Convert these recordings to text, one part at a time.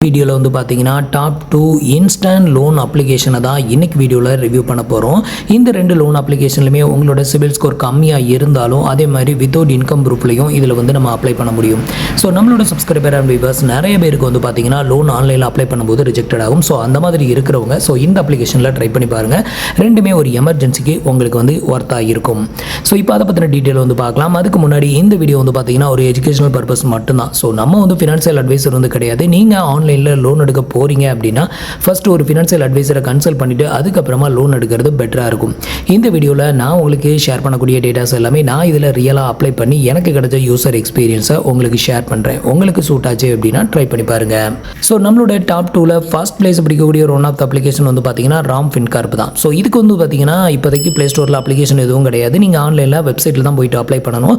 வீடியோவில் வந்து பார்த்தீங்கன்னா டாப் 2 இன்ஸ்டன்ட் லோன் அப்ளிகேஷனை தான் இன்னைக்கு வீடியோவில் ரிவ்யூ பண்ண போகிறோம். இந்த 2 லோன் அப்ளிகேஷன்லையுமே உங்களோட சிபில் ஸ்கோர் கம்மியாக இருந்தாலும் அதே மாதிரி வித்தவுட் இன்கம் ப்ரூஃப்லையும் இதில் வந்து நம்ம அப்ளை பண்ண முடியும். ஸோ நம்மளோட சப்ஸ்கிரைபர் அண்ட் வியூவர்ஸ் நிறைய பேருக்கு வந்து பார்த்தீங்கன்னா லோன் ஆன்லைனில் அப்ளை பண்ணும்போது ரிஜெக்டட் ஆகும். ஸோ அந்த மாதிரி இருக்கிறவங்க இந்த அப்ளிகேஷனில் ட்ரை பண்ணி பாருங்கள். ரெண்டுமே ஒரு எமர்ஜென்சிக்கு உங்களுக்கு வந்து ஒர்த்தாக இருக்கும். ஸோ இப்போ அதை பற்றின டீட்டெயில் வந்து பார்க்கலாம். அதுக்கு முன்னாடி இந்த வீடியோ வந்து பார்த்தீங்கன்னா ஒரு எஜுகேஷனல் பர்பஸ் மட்டும்தான். ஸோ நம்ம வந்து ஃபினான்ஷியல் அட்வைசர் வந்து கிடையாது. நீங்கள் ஆன்லைனில் லோன் எடுக்க போகிறீங்க அப்படின்னா ஃபர்ஸ்ட் ஒரு ஃபினான்ஷியல் அட்வைசரை கன்சல்ட் பண்ணிவிட்டு அதுக்கப்புறமா லோன் எடுக்கிறது பெட்டராக இருக்கும். இந்த வீடியோவில் நான் உங்களுக்கு ஷேர் பண்ணக்கூடிய டேட்டாஸ் எல்லாமே நான் இதில் ரியலாக அப்ளை பண்ணி எனக்கு கிடைச்ச யூசர் எக்ஸ்பீரியன்ஸை உங்களுக்கு ஷேர் பண்ணுறேன். உங்களுக்கு சூட் ஆச்சு அப்படின்னா ட்ரை பண்ணி பாருங்கள். ஸோ நம்மளோட டாப் 2ல் ஃபர்ஸ்ட் பிளேஸ் பிடிக்கக்கூடிய ஒரு ஒன் ஆஃப் த அப்ளிகேஷன் வந்து பார்த்தீங்கன்னா ராம் ஃபின்கார்ப் தான். ஸோ இதுக்கு வந்து பார்த்தீங்கன்னா இப்போதைக்கு ப்ளே ஸ்டோரில் அப்ளிகேஷன் எதுவும் கிடையாது. நீங்கள் ஆன்லைனில் வெப்சைட்டில் தான் போயிட்டு அப்ளை பண்ணணும்.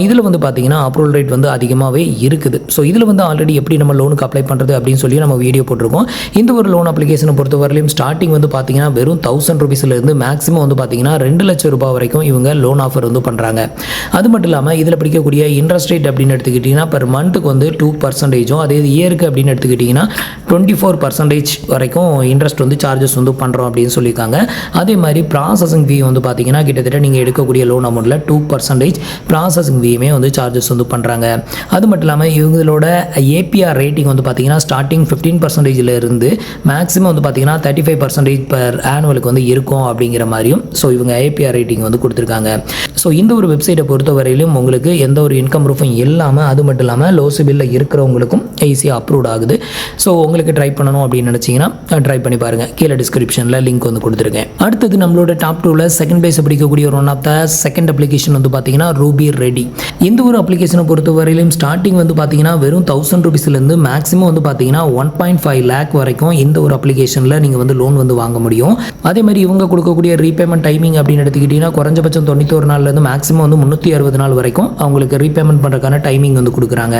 இதில் வந்து பார்த்தீங்கன்னா அப்ரூவல் ரேட் வந்து அதிகமாகவே இருக்குது. ஸோ இதில் வந்து ஆல்ரெடி எப்படி நம்ம லோனுக்கு அப்ளை பண்ணுறது அப்படின்னு சொல்லி நம்ம வீடியோ போட்டிருக்கோம். இந்த ஒரு லோன் அப்ளிகேஷனை பொறுத்தவரையிலும் ஸ்டார்டிங் வந்து பார்த்தீங்கன்னா வெறும் 1000 ரூபீஸ்லேருந்து மேக்ஸிமம் வந்து பார்த்தீங்கன்னா 2 லட்சம் ரூபாய் வரைக்கும் இவங்க லோன் ஆஃபர் வந்து பண்ணுறாங்க. அது மட்டும் இல்லாமல் இதில் பிடிக்கக்கூடிய இன்ட்ரெஸ்ட் ரேட் அப்படின்னு எடுத்துக்கிட்டிங்கன்னா பெர் மந்த்துக்கு வந்து 2%, அதே இயருக்கு அப்படின்னு எடுத்துக்கிட்டிங்கன்னா 24% வரைக்கும் இன்ட்ரெஸ்ட் வந்து சார்ஜஸ் வந்து பண்ணுறோம் அப்படின்னு சொல்லியிருக்காங்க. அதே மாதிரி ப்ராசஸிங் ஃபீ வந்து பார்த்தீங்கன்னா கிட்டத்தட்ட நீங்கள் எடுக்கக்கூடிய லோன் அமௌண்ட்டில் 2% ப்ராசஸிங் ஃபீயுமே வந்து சார்ஜஸ் வந்து பண்ணுறாங்க. அது மட்டும் இல்லாமல் இவங்களோட ஏபிஆர் ரேட்டிங் வந்து பார்த்தீங்கன்னா ஸ்டார்டிங் 15% இருந்து மேக்ஸிமம் வந்து பார்த்தீங்கன்னா 35% பர் ஆனுவலுக்கு வந்து இருக்கும் அப்படிங்கிற மாதிரியும் இவங்க ஏபிஆர் ரேட்டிங் வந்து கொடுத்துருக்காங்க. ஸோ இந்த ஒரு வெப்சைட்டை பொறுத்தவரையிலும் உங்களுக்கு எந்த ஒரு இன்கம் ப்ரூஃபும் இல்லாமல் அது மட்டும் இல்லாமல் லோ சிபிலில் இருக்கிறவங்களுக்கும் ஈஸியாக அப்ரூவ் ஆகுது. ஸோ உங்களுக்கு ட்ரை பண்ணணும் அப்படின்னு நினச்சிங்கன்னா ட்ரை பண்ணி பாருங்கள். கீழே டிஸ்கிரிப்ஷனில் லிங்க் வந்து கொடுத்துருக்கேன். அடுத்தது நம்மளோட டாப் 2ல் செகண்ட் பிளேஸ் பிடிக்கக்கூடிய ஒரு one of the second application வந்து பார்த்தீங்கன்னா ரூபி ரெடி. இந்த ஒரு அப்ளிகேஷனை பொறுத்தவரையிலும் ஸ்டார்டிங் வந்து பார்த்தீங்கன்னா வெறும் 1000 ரூபீஸ்லேருந்து மேக்ஸிமம் வந்து பார்த்தீங்கன்னா 1.5 lakh வரைக்கும் இந்த ஒரு அப்ளிகேஷனில் நீங்கள் வந்து லோன் வந்து வாங்க முடியும். அதே மாதிரி இவங்க கொடுக்கக்கூடிய ரீபேமெண்ட் டைமிங் அப்படின்னு எடுத்துக்கிட்டிங்கன்னா குறைஞ்சபட்சம் 91 நாள்லேருந்து மேக்ஸிமம் வந்து 360 நாள் வரைக்கும் அவங்களுக்கு ரீபேமெண்ட் பண்ணுறதுக்கான டைமிங் வந்து கொடுக்குறாங்க.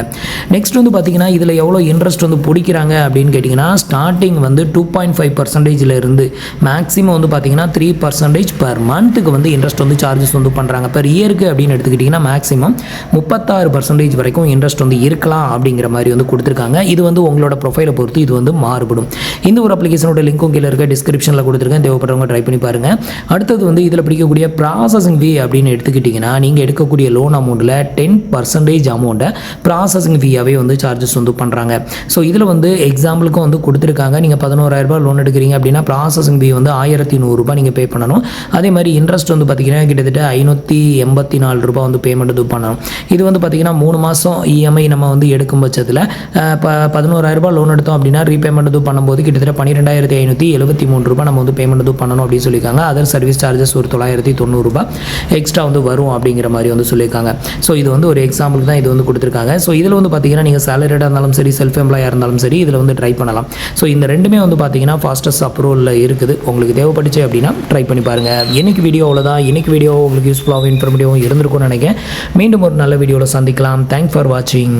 நெக்ஸ்ட் வந்து பார்த்தீங்கன்னா இதில் எவ்வளோ இன்ட்ரெஸ்ட் வந்து பிடிக்கிறாங்க அப்படின்னு கேட்டிங்கன்னா ஸ்டார்டிங் வந்து 2.5% இருந்து மேக்ஸிமம் வந்து பார்த்தீங்கன்னா 3% பர் மந்த்துக்கு வந்து இன்ட்ரெஸ்ட் வந்து சார்ஜஸ் வந்து பண்ணுறாங்க. பர் இயருக்கு அப்படின்னு எடுத்துக்கிட்டிங்கன்னா மேக்ஸிமம் 36% வரைக்கும் இன்ட்ரெஸ்ட் வந்து இருக்கலாம் அப்படிங்கிற மாதிரி வந்து கொடுத்துருக்காங்க. இது வந்து உங்களோட ப்ரொஃபைலை பொறுத்து இது வந்து மாறுபடும். இந்த ஒரு அப்ளிகேஷனோட லிங்க்கும் கீழே இருக்க டிஸ்கிரிப்ஷனில் கொடுத்துருக்கேன். தேவைப்படுறவங்க ட்ரை பண்ணி பாருங்கள். அடுத்தது வந்து இதில் பிடிக்கக்கூடிய ப்ராசஸிங் ஃபீ அப்படின்னு எடுத்துக்கிட்டிங்கன்னா நீங்கள் எடுக்கக்கூடிய லோன் அமௌண்ட்டில் 10% அமௌண்ட்டை ப்ராசஸிங் ஃபீயாகவே வந்து சார்ஜஸ் வந்து பண்ணுறாங்க. ஸோ இதில் வந்து எக்ஸாம்பிளுக்கும் வந்து கொடுத்துருக்காங்க. நீங்கள் 11,000 லோன் எடுக்கிறீங்க அப்படின்னா ப்ராசஸிங் ஃபீ வந்து 1,100 ரூபாய் நீங்கள் பே பண்ணணும். அதே மாதிரி இன்ட்ரெஸ்ட் வந்து பார்த்தீங்கன்னா கிட்டத்தட்ட 584 ரூபாய் வந்து பேமெண்ட் வந்து பண்ணணும். இது வந்து பார்த்தீங்கன்னா 3 மாதம் இஎம்ஐ நம்ம வந்து எடுக்கும் பட்சத்தில் 11,000 லோன் எடுத்தோம் அப்படின்னா ரீபேமெண்ட் வந்து பண்ணும்போது கிட்டத்தட்ட 12,573 ரூபாய் நம்ம வந்து பேமெண்ட் வந்து பண்ணணும் அப்படின்னு சொல்லியிருக்காங்க. அதர் சர்வீஸ் சார்ஜஸ் ஒரு 990 ரூபாய் எக்ஸ்ட்ரா வந்து வரும் அப்படிங்கிற மாதிரி வந்து சொல்லியிருக்காங்க. ஸோ இது வந்து ஒரு எக்ஸாம்பிள் தான் இது வந்து கொடுத்துருக்காங்க. ஸோ இதில் வந்து பார்த்தீங்கன்னா நீங்கள் சேலரிடாக இருந்தாலும் சரி செல்ஃப் எம்ப்ளாயாக இருந்தாலும் சரி இதில் வந்து ட்ரை பண்ணலாம். ஸோ இந்த ரெண்டுமே வந்து பார்த்தீங்கன்னா ஃபாஸ்டஸ்ட் அப்ரூவலில் இருக்குது. உங்களுக்கு தேவைப்பட்டுச்சு அப்படின்னா ட்ரை பண்ணி பாருங்கள். இன்னைக்கு வீடியோ அவ்வளோதான். இன்னைக்கு வீடியோ உங்களுக்கு யூஸ்ஃபுல்லாகவும் இன்ஃபர்மேட்டிவாகவும் இருந்திருக்கும்னு நினைக்கிறேன். மீண்டும் ஒரு நல்ல வீடியோவில் சந்திக்கலாம். தேங்க்ஸ் ஃபார் வாட்சிங்.